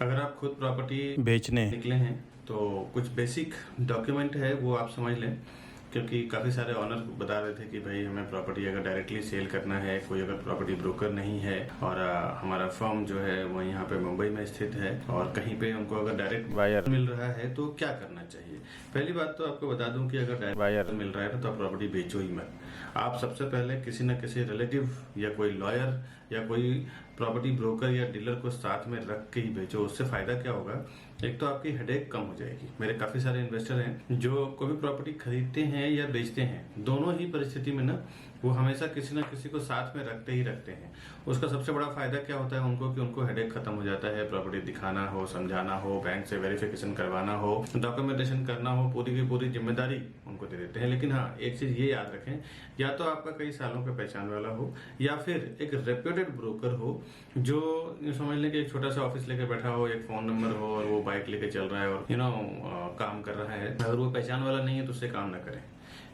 अगर आप खुद प्रॉपर्टी बेचने निकले हैं तो कुछ बेसिक डॉक्यूमेंट है वो आप समझ लें, क्योंकि काफ़ी सारे ऑनर बता रहे थे कि भाई हमें प्रॉपर्टी अगर डायरेक्टली सेल करना है, कोई अगर प्रॉपर्टी ब्रोकर नहीं है और हमारा फर्म जो है वो यहाँ पे मुंबई में स्थित है और कहीं पे हमको अगर डायरेक्ट बायर मिल रहा है तो क्या करना चाहिए। पहली बात तो आपको बता दूं कि अगर डायरेक्ट बायर मिल रहा है तो आप प्रॉपर्टी बेचो ही मत। आप सबसे पहले किसी न किसी रिलेटिव या कोई लॉयर या कोई प्रॉपर्टी ब्रोकर या डीलर को साथ में रख के ही बेचो। उससे फायदा क्या होगा, एक तो आपकी हेडेक कम हो जाएगी। मेरे काफी सारे इन्वेस्टर हैं जो कोई भी प्रॉपर्टी खरीदते हैं या बेचते हैं, दोनों ही परिस्थिति में ना वो हमेशा किसी न किसी को साथ में रखते ही रखते हैं। उसका सबसे बड़ा फायदा क्या होता है उनको कि उनको हेडेक खत्म हो जाता है। प्रॉपर्टी दिखाना हो, समझाना हो, बैंक से वेरिफिकेशन करवाना हो, डॉक्यूमेंटेशन करना हो, पूरी की पूरी जिम्मेदारी उनको दे देते हैं। लेकिन हाँ, एक चीज ये याद रखें, या तो आपका कई सालों का पहचान वाला हो या फिर एक रेप्यूटेड ब्रोकर हो जो समझ लें कि एक छोटा सा ऑफिस लेके बैठा हो, एक फोन नंबर हो और वो बाइक लेके चल रहा है और काम कर रहा है। अगर वो पहचान वाला नहीं है तो उससे काम ना करें।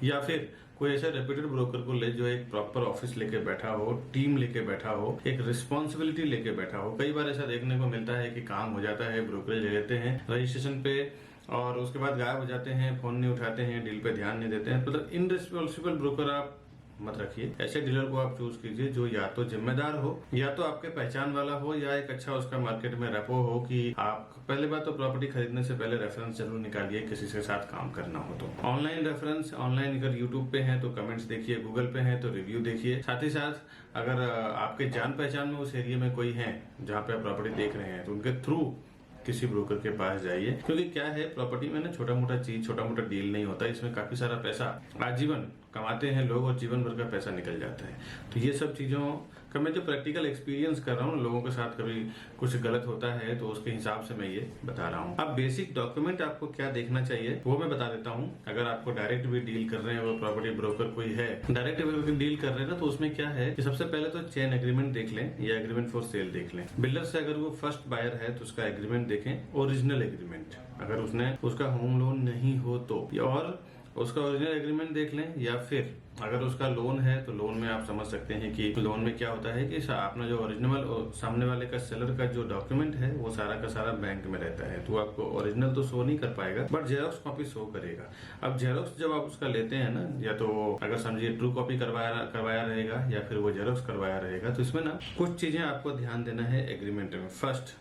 या फिर कोई ऐसा रेप्यूटेड ब्रोकर को ले जो एक प्रॉपर ऑफिस लेके बैठा हो, टीम लेके बैठा हो, एक रिस्पॉन्सिबिलिटी लेके बैठा हो। कई बार ऐसा देखने को मिलता है कि काम हो जाता है, ब्रोकरेज ले लेते हैं रजिस्ट्रेशन पे और उसके बाद गायब हो जाते हैं, फोन नहीं उठाते हैं, डील पे ध्यान नहीं देते हैं। मतलब इनरिस्पॉन्सिबल ब्रोकर आप मत रखिए। ऐसे डीलर को आप चूज कीजिए जो या तो जिम्मेदार हो या तो आपके पहचान वाला हो या एक अच्छा उसका मार्केट में रेपो हो कि आप पहले बात तो प्रॉपर्टी खरीदने से पहले रेफरेंस जरूर निकालिए किसी के साथ काम करना हो तो। ऑनलाइन रेफरेंस, ऑनलाइन अगर यूट्यूब पे है तो कमेंट्स देखिए, गूगल पे है तो रिव्यू देखिए। साथ ही साथ अगर आपके जान पहचान में उस एरिया में कोई है जहाँ पे आप प्रॉपर्टी देख रहे हैं तो उनके थ्रू किसी ब्रोकर के पास जाइए। क्योंकि क्या है, प्रॉपर्टी में ना छोटा मोटा चीज, छोटा मोटा डील नहीं होता। इसमें काफी सारा पैसा आजीवन कमाते हैं लोग और जीवन भर का पैसा निकल जाता है। तो ये सब चीजों का मैं जो प्रैक्टिकल एक्सपीरियंस कर रहा हूँ लोगों के साथ, कभी कुछ गलत होता है तो उसके हिसाब से मैं ये बता रहा हूँ। अब बेसिक डॉक्यूमेंट आपको क्या देखना चाहिए वो मैं बता देता हूँ। अगर आपको डायरेक्ट भी डील कर रहे हैं, वो प्रॉपर्टी ब्रोकर कोई है, डायरेक्ट डील कर रहे हैं ना, तो उसमें क्या है कि सबसे पहले तो चेन एग्रीमेंट देख लें या एग्रीमेंट फॉर सेल देख लें। बिल्डर से अगर वो फर्स्ट बायर है तो उसका एग्रीमेंट देखें, ओरिजिनल एग्रीमेंट। अगर उसने उसका होम लोन नहीं हो तो, और उसका ओरिजिनल एग्रीमेंट देख लें। या फिर अगर उसका लोन है तो लोन में आप समझ सकते हैं कि लोन में क्या होता है कि अपना जो ओरिजिनल सामने वाले का सेलर का जो डॉक्यूमेंट है वो सारा का सारा बैंक में रहता है। तो आपको ओरिजिनल तो शो नहीं कर पाएगा बट जेरोक्स कॉपी शो करेगा। अब जेरोक्स जब आप उसका लेते हैं ना, या तो अगर समझिए ट्रू कॉपी करवाया रहेगा या फिर वो जेरोक्स करवाया रहेगा। तो इसमें ना कुछ चीजें आपको ध्यान देना है एग्रीमेंट में। फर्स्ट,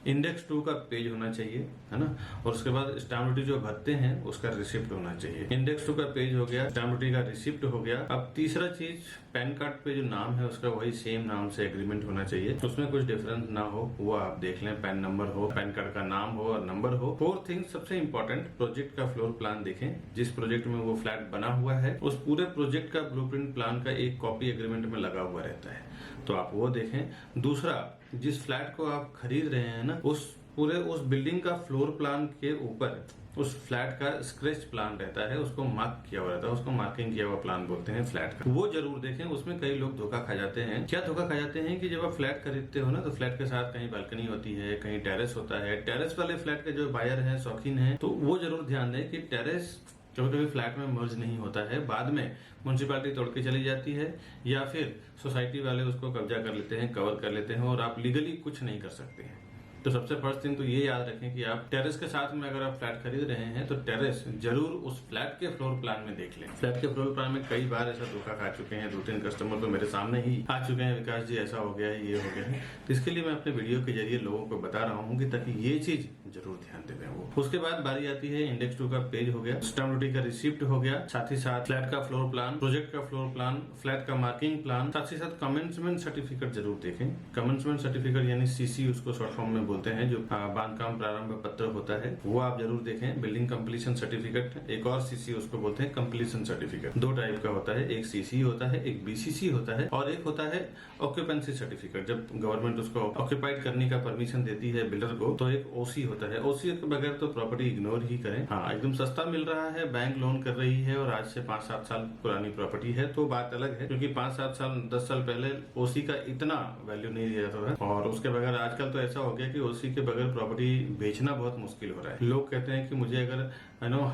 इंडेक्स 2 का पेज होना चाहिए, है ना। और उसके बाद स्टाम्प ड्यूटी जो भरते हैं उसका रिसिप्ट होना चाहिए। इंडेक्स 2 का पेज हो गया, स्टाम्प ड्यूटी का रिसिप्ट हो गया। अब तीसरा चीज, पैन कार्ड पे जो नाम है उसका वही सेम नाम से एग्रीमेंट होना चाहिए, उसमें कुछ डिफरेंस ना हो, वो आप देख लें। पैन नंबर हो, पैन कार्ड का नाम हो और नंबर हो। फोर्थ थिंग, सबसे इंपॉर्टेंट, प्रोजेक्ट का फ्लोर प्लान देखें। जिस प्रोजेक्ट में वो फ्लैट बना हुआ है उस पूरे प्रोजेक्ट का ब्लूप्रिंट प्लान का एक कॉपी एग्रीमेंट में लगा हुआ रहता है, तो आप वो देखें। दूसरा, जिस फ्लैट को आप खरीद रहे हैं ना, उस बिल्डिंग का फ्लोर प्लान के ऊपर उस फ्लैट का स्क्रेच प्लान रहता है, उसको मार्क किया हुआ रहता है, उसको मार्किंग किया हुआ प्लान बोलते हैं फ्लैट का। वो जरूर देखें। उसमें कई लोग धोखा खा जाते हैं। क्या धोखा खा जाते हैं कि जब आप फ्लैट खरीदते हो ना तो फ्लैट के साथ कहीं बालकनी होती है, कहीं टेरेस होता है। टेरेस वाले फ्लैट के जो बायर हैं, शौकीन हैं, तो वो जरूर ध्यान दें कि टेरेस कभी कभी फ्लैट में मर्ज नहीं होता है, बाद में म्युनिसिपैलिटी तोड़ के चली जाती है या फिर सोसाइटी वाले उसको कब्जा कर लेते हैं, कवर कर लेते हैं और आप लीगली कुछ नहीं कर सकते हैं। तो सबसे फर्स्ट थिंग तो ये याद रखें कि आप टेरेस के साथ में अगर आप फ्लैट खरीद रहे हैं तो टेरेस जरूर उस फ्लैट के फ्लोर प्लान में देख लें। फ्लैट के फ्लोर प्लान में कई बार ऐसा धोखा खा चुके हैं, 2-3 कस्टमर तो मेरे सामने ही आ चुके हैं, विकास जी ऐसा हो गया है, ये हो गया है। तो इसके लिए मैं अपने वीडियो के जरिए लोगों को बता रहा हूँ कि ताकि ये चीज जरूर ध्यान दें वो। उसके बाद बारी आती है इंडेक्स 2 का पेज हो गया, स्टाम्प ड्यूटी का रिसिप्ट हो गया, साथ ही साथ फ्लैट का फ्लोर प्लान, प्रोजेक्ट का फ्लोर प्लान, फ्लैट का मार्किंग प्लान, साथ ही साथ कमेंसमेंट सर्टिफिकेट जरूर देखें। कमेंसमेंट सर्टिफिकेट यानी सीसी उसको शॉर्ट फॉर्म में बोलते हैं, जो बांधकाम प्रारंभ पत्र होता है, वो आप जरूर देखें। बिल्डिंग कंप्लीशन सर्टिफिकेट, एक और सीसी उसको बोलते हैं कंप्लीशन सर्टिफिकेट। 2 टाइप का होता है, एक सीसी होता है, एक बीसीसी होता है और एक होता है ऑक्यूपेंसी सर्टिफिकेट। जब गवर्नमेंट उसको ऑक्यूपाइड करने का परमिशन देती है बिल्डर को तो एक ओसी होता होता है। ओसी के बगैर तो प्रॉपर्टी इग्नोर ही करें। हाँ, एकदम सस्ता मिल रहा है, बैंक लोन कर रही है और आज से 5-7 साल पुरानी प्रॉपर्टी है तो बात अलग है, क्योंकि 5-7 साल 10 साल पहले ओसी का इतना वैल्यू नहीं दिया जाता था। और उसके बगैर आजकल तो ऐसा हो गया कि ओसी के बगैर प्रॉपर्टी बेचना बहुत मुश्किल हो रहा है। लोग कहते हैं कि मुझे अगर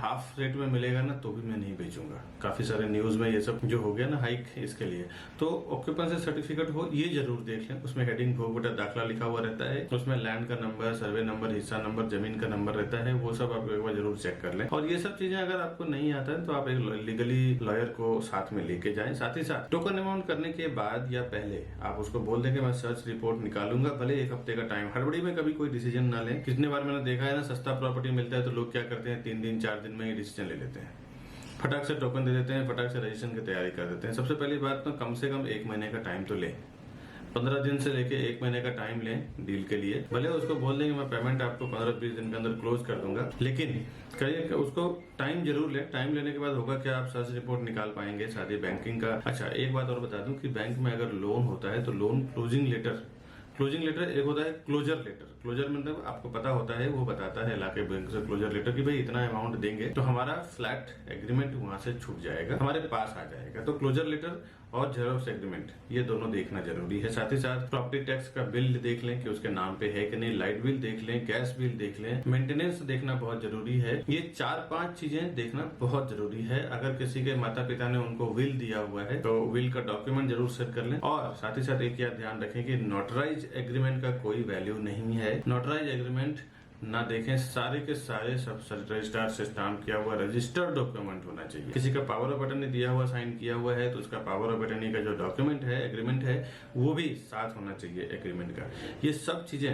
हाफ रेट में मिलेगा ना तो भी मैं नहीं बेचूंगा। काफी सारे न्यूज में ये सब जो हो गया ना हाइक, इसके लिए तो ऑक्यूपेंसी सर्टिफिकेट हो ये जरूर देख लें। उसमें हेडिंग भोग बटा दाखला लिखा हुआ रहता है, उसमें लैंड का नंबर, सर्वे नंबर, हिस्सा नंबर, जमीन का नंबर रहता है, वो सब आप एक बार जरूर चेक कर लें। और ये सब चीजें अगर आपको नहीं आता है तो आप एक लीगली लॉयर को साथ में लेके जाएं। साथ ही साथ टोकन अमाउंट करने के बाद या पहले आप उसको बोल दें कि मैं सर्च रिपोर्ट निकालूंगा, भले 1 हफ्ते का टाइम। हड़बड़ी में कभी कोई डिसीजन ना लें। कितने बार मैंने देखा है ना, सस्ता प्रॉपर्टी मिलता है तो लोग क्या करते हैं 3 दिन 4 दिन में ही डिसीजन ले लेते हैं, फटाक से टोकन दे देते हैं, फटाक से रजिस्ट्रेशन की तैयारी कर देते हैं। सबसे पहली बात तो कम से कम 1 महीने का टाइम तो लें। 15 दिन से लेके 1 महीने का टाइम लें डील के लिए। भले उसको बोल देंगे मैं पेमेंट आपको 15-20 दिन के अंदर क्लोज कर दूंगा, लेकिन कहिए उसको टाइम जरूर लें। टाइम लेने के बाद होगा क्या, आप सर्च रिपोर्ट निकाल पाएंगे, साथ ही बैंकिंग का। अच्छा, एक बात और बता दूं कि बैंक में अगर लोन होता है तो लोन क्लोजिंग लेटर एक होता है क्लोजर लेटर। क्लोजर मतलब आपको पता होता है, वो बताता है लाके बैंक से क्लोजर लेटर कि भाई इतना अमाउंट देंगे तो हमारा फ्लैट एग्रीमेंट वहां से छूट जाएगा, हमारे पास आ जाएगा। तो क्लोजर लेटर और जेरोक्स एग्रीमेंट ये दोनों देखना जरूरी है। साथ ही साथ प्रॉपर्टी टैक्स का बिल देख लें कि उसके नाम पे है कि नहीं, लाइट बिल देख लें, गैस बिल देख लें, मेंटेनेंस देखना बहुत जरूरी है। ये 4-5 चीजें देखना बहुत जरूरी है। अगर किसी के माता पिता ने उनको विल दिया हुआ है तो विल का डॉक्यूमेंट जरूर सेट कर लें। और साथ ही साथ एक याद ध्यान रखें कि नोटराइज एग्रीमेंट का कोई वैल्यू नहीं है। नोटराइज एग्रीमेंट ना देखें, सारे के सारे सब रजिस्ट्रार से स्टाम्प किया हुआ रजिस्टर्ड डॉक्यूमेंट होना चाहिए। किसी का पावर ऑफ अटर्नी दिया हुआ, साइन किया हुआ है तो उसका पावर ऑफ अटर्नी का जो डॉक्यूमेंट है, एग्रीमेंट है, वो भी साथ होना चाहिए एग्रीमेंट का। ये सब चीजें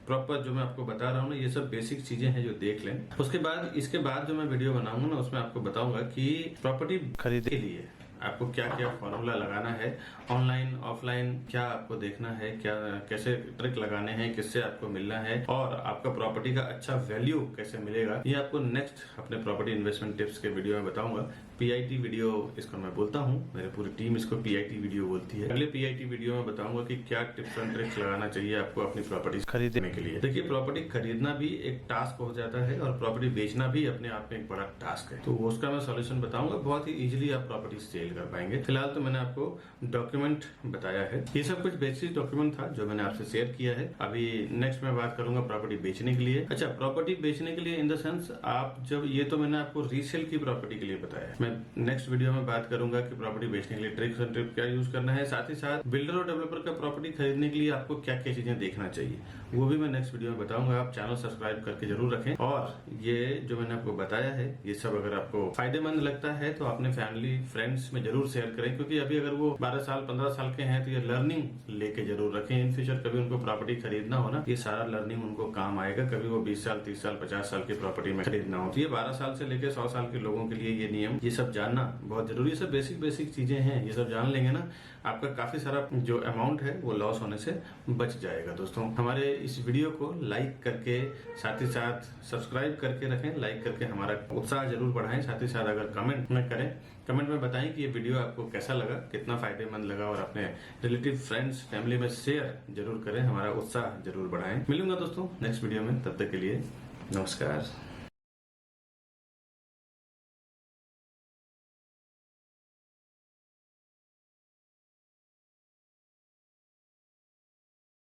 प्रॉपर जो मैं आपको बता रहा हूँ ना, ये सब बेसिक चीजें हैं जो देख लें। उसके बाद इसके बाद जो मैं वीडियो बनाऊंगा ना उसमें आपको बताऊंगा कि प्रॉपर्टी खरीदने के लिए आपको क्या क्या फॉर्मूला लगाना है, ऑनलाइन ऑफलाइन क्या आपको देखना है, क्या कैसे ट्रिक लगाने हैं, किससे आपको मिलना है और आपका प्रॉपर्टी का अच्छा वैल्यू कैसे मिलेगा, ये आपको नेक्स्ट अपने प्रॉपर्टी इन्वेस्टमेंट टिप्स के वीडियो में बताऊंगा। पीआईटी वीडियो इसको मैं बोलता हूँ, मेरी पूरी टीम इसको पीआईटी वीडियो बोलती है। अगले पीआईटी वीडियो में बताऊंगा कि क्या टिप्स एंड ट्रिक्स लगाना चाहिए आपको अपनी प्रॉपर्टी खरीदने के लिए। देखिए, प्रॉपर्टी खरीदना भी एक टास्क हो जाता है और प्रॉपर्टी बेचना भी अपने आप में एक बड़ा टास्क है, तो उसका मैं सॉल्यूशन बताऊंगा। बहुत ही इजीली आप प्रॉपर्टी सेल कर पाएंगे। फिलहाल तो मैंने आपको डॉक्यूमेंट बताया है, ये सब कुछ बेसिक डॉक्यूमेंट था जो मैंने आपसे शेयर किया है। अभी नेक्स्ट मैं बात करूंगा प्रॉपर्टी बेचने के लिए। अच्छा, प्रॉपर्टी बेचने के लिए इन द सेंस आप जब, ये तो मैंने आपको रीसेल की प्रॉपर्टी के लिए बताया, मैं नेक्स्ट वीडियो में बात करूंगा कि प्रॉपर्टी बेचने के लिए ट्रिक्स एंड टिप्स क्या यूज करना है। साथ ही साथ बिल्डर और डेवलपर का प्रॉपर्टी खरीदने के लिए आपको क्या क्या चीजें देखना चाहिए, वो भी मैं नेक्स्ट वीडियो में बताऊंगा। आप चैनल सब्सक्राइब करके जरूर रखें। और ये जो मैंने आपको बताया है, ये सब अगर आपको फायदेमंद लगता है तो अपने फैमिली फ्रेंड्स में जरूर शेयर करें, क्योंकि अभी अगर वो 12 साल 15 साल के हैं तो ये लर्निंग लेके जरूर रखें। इन फ्यूचर कभी उनको प्रॉपर्टी खरीदना हो ना, ये सारा लर्निंग उनको काम आएगा। कभी वो 20 साल 30 साल 50 साल की प्रॉपर्टी में खरीदना हो तो ये 12 साल से लेकर 100 साल के लोगों के लिए ये नियम, ये सब जानना बहुत जरूरी है। सब बेसिक चीजें हैं, ये सब जान लेंगे ना, आपका काफी सारा जो अमाउंट है वो लॉस होने से बच जाएगा। दोस्तों, हमारे इस वीडियो को लाइक करके, साथ ही साथ सब्सक्राइब करके रखें, लाइक करके हमारा उत्साह जरूर बढ़ाएं। साथ ही साथ अगर कमेंट में करें, कमेंट में बताएं कि ये वीडियो आपको कैसा लगा, कितना फायदेमंद लगा, और अपने रिलेटिव फ्रेंड्स फैमिली में शेयर जरूर करें, हमारा उत्साह जरूर बढ़ाएं। मिलूंगा दोस्तों नेक्स्ट वीडियो में, तब तक के लिए नमस्कार।